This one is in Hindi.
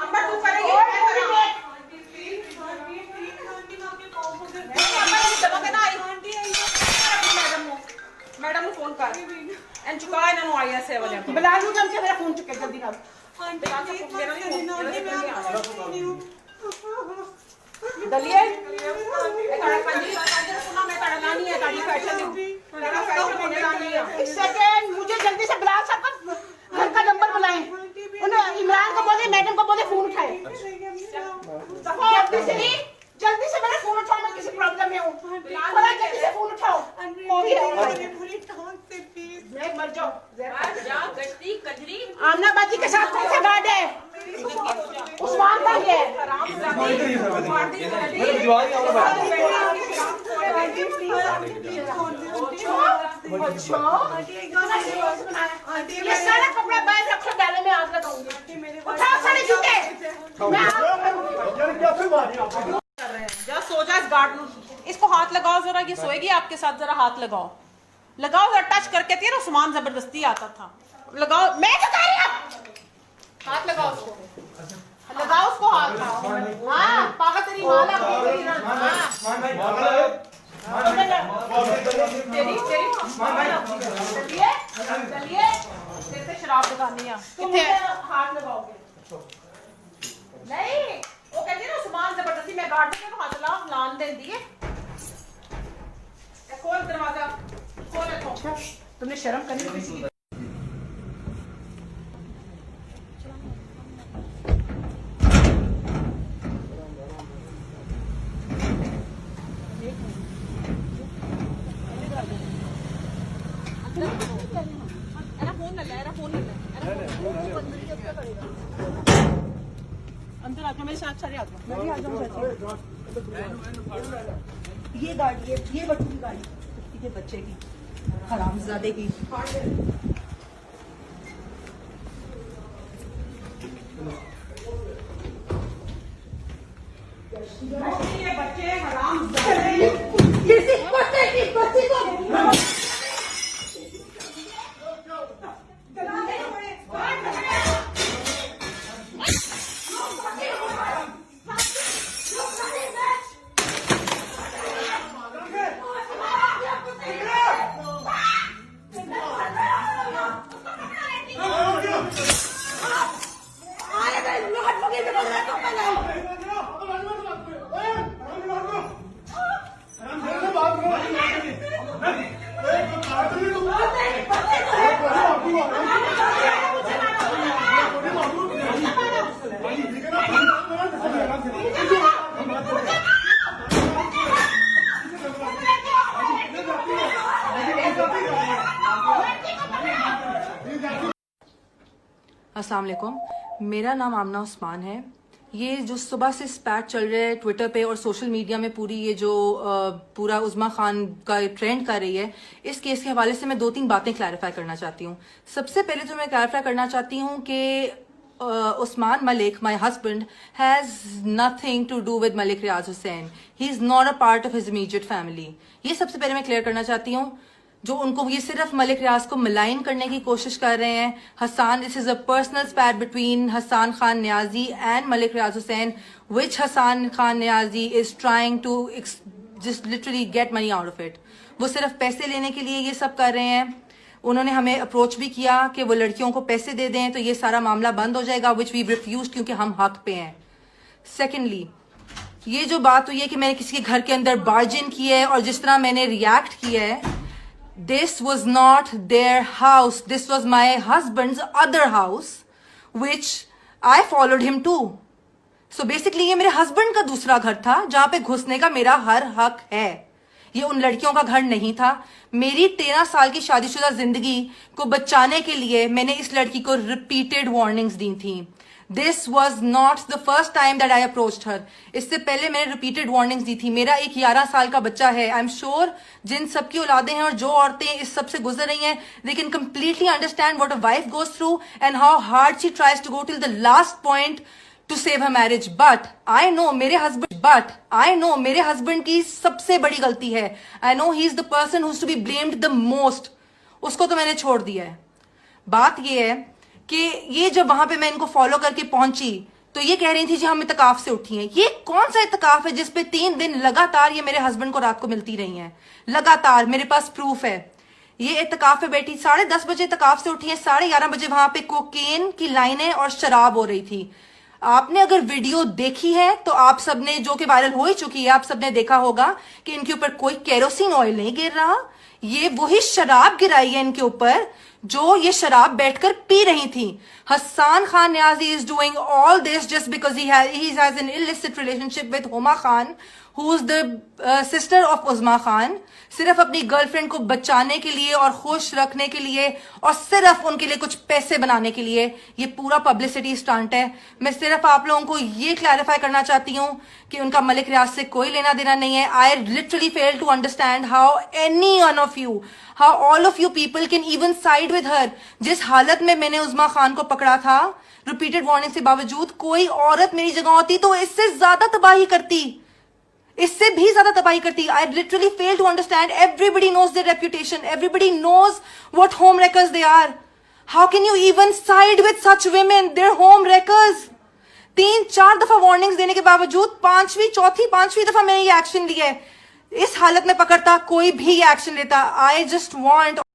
अम्मा तू करेगी मैडम फोन कर एंड चुका इन्होंने आई ऐसे वाले बुला लूं जब से मेरा फोन चुके जल्दी कर दलिए सेकंड मुझे जल्दी से बुला सबका घर का नंबर बुलाएं उन्हें इमरान को बोले मैडम को बोले फोन उठाए जल्दी से मेरा फोन उठाओ मैं किसी प्रॉब्लम में हूँ जल्दी से फोन उठाओ मैं मर जाओ आमना बाजी के साथ कौन सा गार्ड है उस्मान का ये ये सारा कपड़ा बाहर रखो डाले में आग लगाऊंगी उठाओ सारे जूते जा सो जा इस गार्ड इसको हाथ लगाओ जरा ये सोएगी आपके साथ जरा हाथ लगाओ लगाओ जरा टच करके तेरा उस्मान जबरदस्ती आता था लगाओ मैं क्या कर रही हूं हाथ लगाओ उसको लगाओ उसको हाथ हाँ पागल तेरी मां लग गई चलिए तेरे से शराब लगानी है कितने हाथ लगाओगे नहीं वो कहती ना उस्मान जबरदस्ती मैं गार्ड के हाथ लान दे दिए खोल दरवाजा खोल तुमने शर्म करनी किसी अंदर आके मेरे साथ सारे आते मैं भी आ जाऊं ये गाड़ी ये बच्चों की गाड़ी ये बच्चे की हरामजादे की ये बच्चे हरामजादे किसी बच्चे की बच्ची को अस्सलाम वालेकुम, मेरा नाम आमना उस्मान है। ये जो सुबह से स्पैट चल रहा है ट्विटर पे और सोशल मीडिया में पूरी ये जो पूरा उज़्मा खान का ट्रेंड कर रही है, इस केस के हवाले से मैं 2-3 बातें क्लैरिफाई करना चाहती हूँ। सबसे पहले तो मैं क्लैरिफाई करना चाहती हूँ कि Usman Malik, my husband, has nothing to do with Malik Riaz Hussain. He is not a part of his immediate family. ये सबसे पहले मैं क्लियर करना चाहती हूँ। जो उनको ये सिर्फ मलिक रियाज को मलाइन करने की कोशिश कर रहे हैं। Hasan, this is a personal spat between Hasan Khan Niazi and Malik Riaz Hussain, which Hasan Khan Niazi is trying to just literally get money out of it. वो सिर्फ पैसे लेने के लिए ये सब कर रहे हैं। उन्होंने हमें अप्रोच भी किया कि वो लड़कियों को पैसे दे दें तो ये सारा मामला बंद हो जाएगा, विच वी रिफ्यूज क्योंकि हम हक पे हैं। सेकेंडली, ये जो बात हुई है कि मैंने किसी के घर के अंदर बार्जिन किया है और जिस तरह मैंने रिएक्ट किया है, this was not their house, this was my husband's other house which I followed him to. So basically ये मेरे हस्बैंड का दूसरा घर था जहां पे घुसने का मेरा हर हक है। ये उन लड़कियों का घर नहीं था। मेरी 13 साल की शादीशुदा जिंदगी को बचाने के लिए मैंने इस लड़की को रिपीटेड वार्निंग्स दी थी। This was not the first time that I approached her. इससे पहले मैंने रिपीटेड वार्निंग्स दी थी। मेरा एक 11 साल का बच्चा है। आई एम श्योर जिन सबकी औलादें हैं और जो औरतें इस सब से गुजर रही हैं, they can completely understand what a wife goes through and how hard she tries to go till the last point to save her marriage. But I know मेरे हस्बैंड की सबसे बड़ी गलती है। I know he is the person who's to be blamed the most. उसको तो मैंने छोड़ दिया है। बात ये है कि ये जब वहां पे मैं इनको फॉलो करके पहुंची तो ये कह रही थी जी हम इतकाफ से उठी हैं। ये कौन सा इतकाफ है जिसपे 3 दिन लगातार ये मेरे हस्बैंड को रात को मिलती रही हैं, लगातार, मेरे पास प्रूफ है। ये इतकाफ पे बैठी, 10:30 बजे इतकाफ से उठी है, 11:30 बजे वहां पे कोकेन की लाइनें और शराब हो रही थी। आपने अगर वीडियो देखी है तो आप सबने, जो कि वायरल हो ही चुकी है, आप सबने देखा होगा कि इनके ऊपर कोई केरोसिन ऑयल नहीं गिर रहा, ये वही शराब गिराई है इनके ऊपर जो ये शराब बैठकर पी रही थी। Hasan Khan Niazi is doing all this just because he has an illicit relationship with Huma Khan who is the sister of Uzma Khan, सिर्फ अपनी गर्लफ्रेंड को बचाने के लिए और खुश रखने के लिए और सिर्फ उनके लिए कुछ पैसे बनाने के लिए ये पूरा पब्लिसिटी स्टंट है। मैं सिर्फ आप लोगों को ये क्लैरिफाई करना चाहती हूँ कि उनका मलिक रियाज से कोई लेना देना नहीं है। I literally fail to understand how any one of you, how all of you people can even side with her. जिस हालत में मैंने उज़मा खान को पकड़ा था, रिपीटेड वार्निंग से बावजूद, कोई औरत मेरी जगह होती तो इससे ज्यादा तबाही करती, इससे भी ज्यादा तबाही करती। I literally fail to understand. Everybody knows their reputation, everybody knows what home wreckers they are. How can you even side with such women? Their home wreckers. 3-4 दफा वार्निंग्स देने के बावजूद चौथी पांचवी दफा मैंने ये एक्शन लिया है। इस हालत में पकड़ता, कोई भी ये एक्शन लेता। I just want